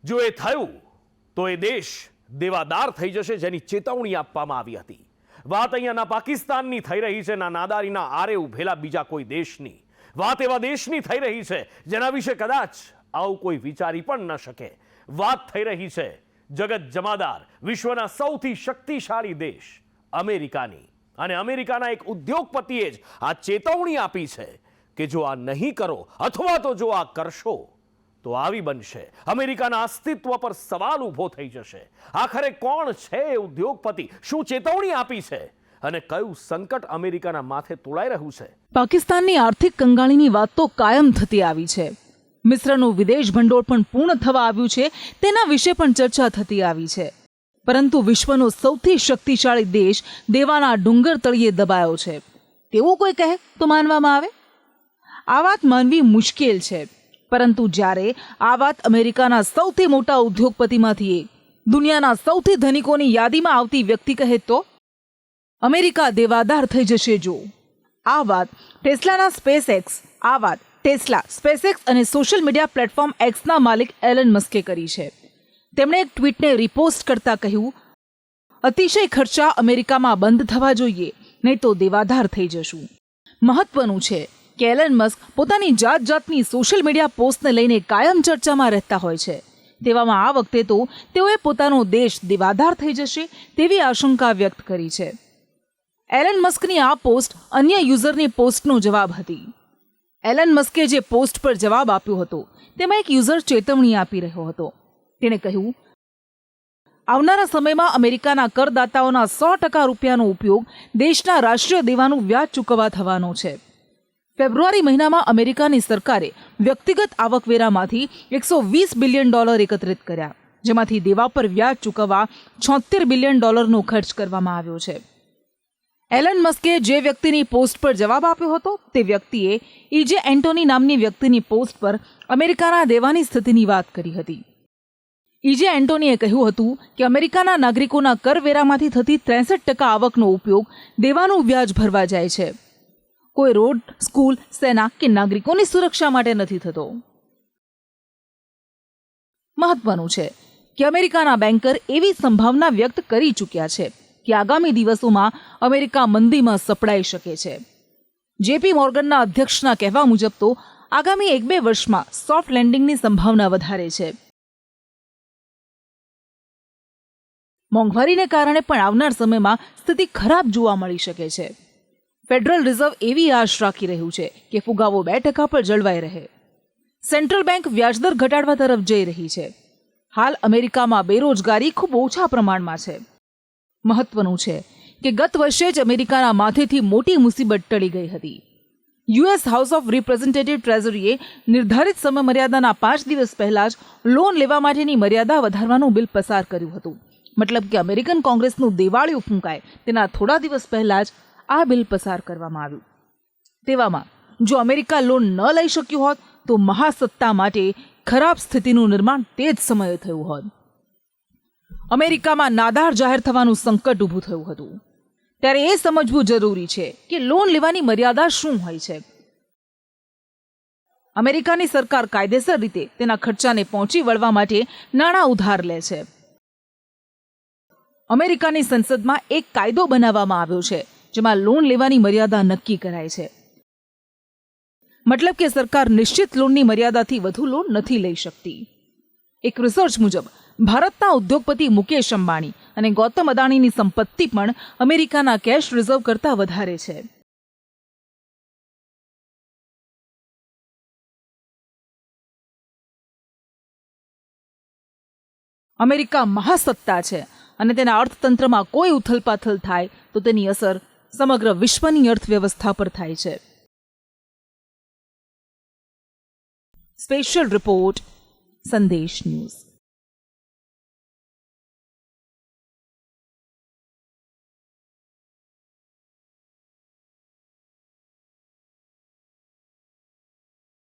જો એ થયું તો એ દેશ દેવાદાર થઈ જશે, જેની ચેતવણી આપવામાં આવી હતી. વાત અહીંયા ના પાકિસ્તાનની થઈ રહી છે, ના નાદારીના આરે ઉભેલા બીજા કોઈ દેશની. વાત એવા દેશની થઈ રહી છે જેના વિશે કદાચ આવું કોઈ વિચારી પણ ન શકે. વાત થઈ રહી છે જગત જમાદાર, વિશ્વના સૌથી શક્તિશાળી દેશ અમેરિકાની. અને અમેરિકાના એક ઉદ્યોગપતિએ જ આ ચેતવણી આપી છે કે જો આ નહીં કરો અથવા તો જો આ કરશો તો આવી બનશે. અમેરિકાના અસ્તિત્વ પર સવાલ ઊભો થઈ જશે. આખરે કોણ છે એ ઉદ્યોગપતિ? શું ચેતવણી આપી છે? અને કયું સંકટ અમેરિકાના માથે તોળાઈ રહ્યું છે? પાકિસ્તાનની આર્થિક કંગાળીની વાત તો કાયમ થતી આવી છે. મિસ્રનું વિદેશ ભંડોળ પણ પૂર્ણ થવા આવ્યું છે, તેના વિશે પણ ચર્ચા થતી આવી છે. પરંતુ વિશ્વનો સૌથી શક્તિશાળી દેશ દેવાના ડુંગર તળિયે દબાયો છે તેવું કોઈ કહે તો માનવામાં આવે? આ વાત માનવી મુશ્કેલ છે. પરંતુ જ્યારે આ વાત અમેરિકાના સૌથી મોટા ઉદ્યોગપતિમાંથી એક, દુનિયાના સૌથી ધનિકોની યાદીમાં આવતી વ્યક્તિ કહે તો અમેરિકા દેવાદાર થઈ જશે. જો આ વાત ટેસ્લાના સ્પેસએક્સ ટેસ્લા, સ્પેસએક્સ અને સોશિયલ મીડિયા પ્લેટફોર્મ એક્સના માલિક એલન મસ્કે કરી છે. તેમણે એક ટ્વીટને રિપોસ્ટ કરતા કહ્યું, અતિશય ખર્ચા અમેરિકામાં બંધ થવા જોઈએ, નહીં તો દેવાદાર થઈ જશું. મહત્વનું છે કે એલન મસ્ક પોતાની જાતની સોશિયલ મીડિયા પોસ્ટને લઈને કાયમ ચર્ચામાં રહેતા હોય છે. તેવામાં આ વખતે તો તેઓએ પોતાનો દેશ દેવાદાર થઈ જશે તેવી આશંકા વ્યક્ત કરી છે. એલન મસ્કની આ પોસ્ટ અન્ય યુઝરની પોસ્ટનો જવાબ હતી. એલન મસ્કે જે પોસ્ટ પર જવાબ આપ્યો હતો તેમાં એક યુઝર ચેતવણી આપી રહ્યો હતો. તેણે કહ્યું, આવનારા સમયમાં અમેરિકાના કરદાતાઓના 100% રૂપિયાનો ઉપયોગ દેશના રાષ્ટ્રીય દેવાનું વ્યાજ ચૂકવવા થવાનો છે. ફેબ્રુઆરી મહિનામાં અમેરિકાની સરકારે વ્યક્તિગત આવકવેરામાંથી $120 બિલિયન એકત્રિત કર્યા, જેમાંથી દેવા પર વ્યાજ ચૂકવવા $76 બિલિયન ખર્ચ કરવામાં આવ્યો છે. એલન મસ્કે જે વ્યક્તિની પોસ્ટ પર જવાબ આપ્યો હતો તે વ્યક્તિએ ઇજે એન્ટોની નામની વ્યક્તિની પોસ્ટ પર અમેરિકાના દેવાની સ્થિતિની વાત કરી હતી. ઇજે એન્ટોનીએ કહ્યું હતું કે અમેરિકાના નાગરિકોના કરવેરામાંથી થતી 63% આવકનો ઉપયોગ દેવાનું વ્યાજ ભરવા જાય છે. કોઈ રોડ, સ્કૂલ, સેના કે નાગરિકોની સુરક્ષા માટે નથી થતો. મહત્વનું છે કે અમેરિકાના બેન્કર એવી સંભાવના વ્યક્ત કરી ચૂક્યા છે કે આગામી દિવસોમાં અમેરિકા મંદીમાં સપડાઈ શકે છે. જેપી મોર્ગનના અધ્યક્ષના કહેવા મુજબ તો આગામી 1-2 વર્ષમાં સોફ્ટ લેન્ડિંગની સંભાવના વધારે છે. મોંઘવારીને કારણે પણ આવનાર સમયમાં સ્થિતિ ખરાબ જોવા મળી શકે છે. ફેડરલ રિઝર્વ એવી આશ રાખી રહ્યું છે કે ફુગાવો 2% પર જળવાઈ રહે. સેન્ટ્રલ બેંક વ્યાજદર ઘટાડવા તરફ જઈ રહી છે. હાલ અમેરિકામાં બેરોજગારી ખૂબ ઓછા પ્રમાણમાં છે. મહત્વનું છે કે ગત વર્ષે જ અમેરિકાના માથેથી મોટી મુસીબત ટળી ગઈ હતી. યુએસ હાઉસ ઓફ રિપ્રેઝેન્ટેટિવ ટ્રેઝરીએ નિર્ધારિત સમયમર્યાદાના 5 દિવસ પહેલા જ લોન લેવા માટેની મર્યાદા વધારવાનું બિલ પસાર કર્યું હતું. મતલબ કે અમેરિકન કોંગ્રેસનું દેવાળિયું ફૂંકાય તેના થોડા દિવસ પહેલા જ આ બિલ પસાર કરવામાં આવ્યું. તેવામાં જો અમેરિકા લોન ન લઈ શક્યું હોત તો મહાસત્તા માટે ખરાબ સ્થિતિનું નિર્માણ તે જ સમયે થયું હોત. અમેરિકામાં નાદાર જાહેર થવાનું સંકટ ઊભું થયું હતું. ત્યારે એ સમજવું જરૂરી છે કે લોન લેવાની મર્યાદા શું હોય છે. અમેરિકાની સરકાર કાયદેસર રીતે તેના ખર્ચાને પહોંચી વળવા માટે નાણાં ઉધાર લે છે. અમેરિકાની સંસદમાં એક કાયદો બનાવવામાં આવ્યો છે જેમાં લોન લેવાની મર્યાદા નક્કી કરાય છે. મતલબ કે સરકાર નિશ્ચિત લોનની મર્યાદાથી વધુ લોન નથી લઈ શકતી. એક રિસર્ચ મુજબ ભારતના ઉદ્યોગપતિ મુકેશ અંબાણી અને ગૌતમ અદાણીની સંપત્તિ પણ અમેરિકાના કેશ રિઝર્વ કરતાં વધારે છે. અમેરિકા મહાસત્તા છે અને તેના અર્થતંત્રમાં કોઈ ઉથલપાથલ થાય તો તેની અસર સમગ્ર વિશ્વની અર્થવ્યવસ્થા પર થાય છે. સ્પેશિયલ રિપોર્ટ, સંદેશ ન્યૂઝ.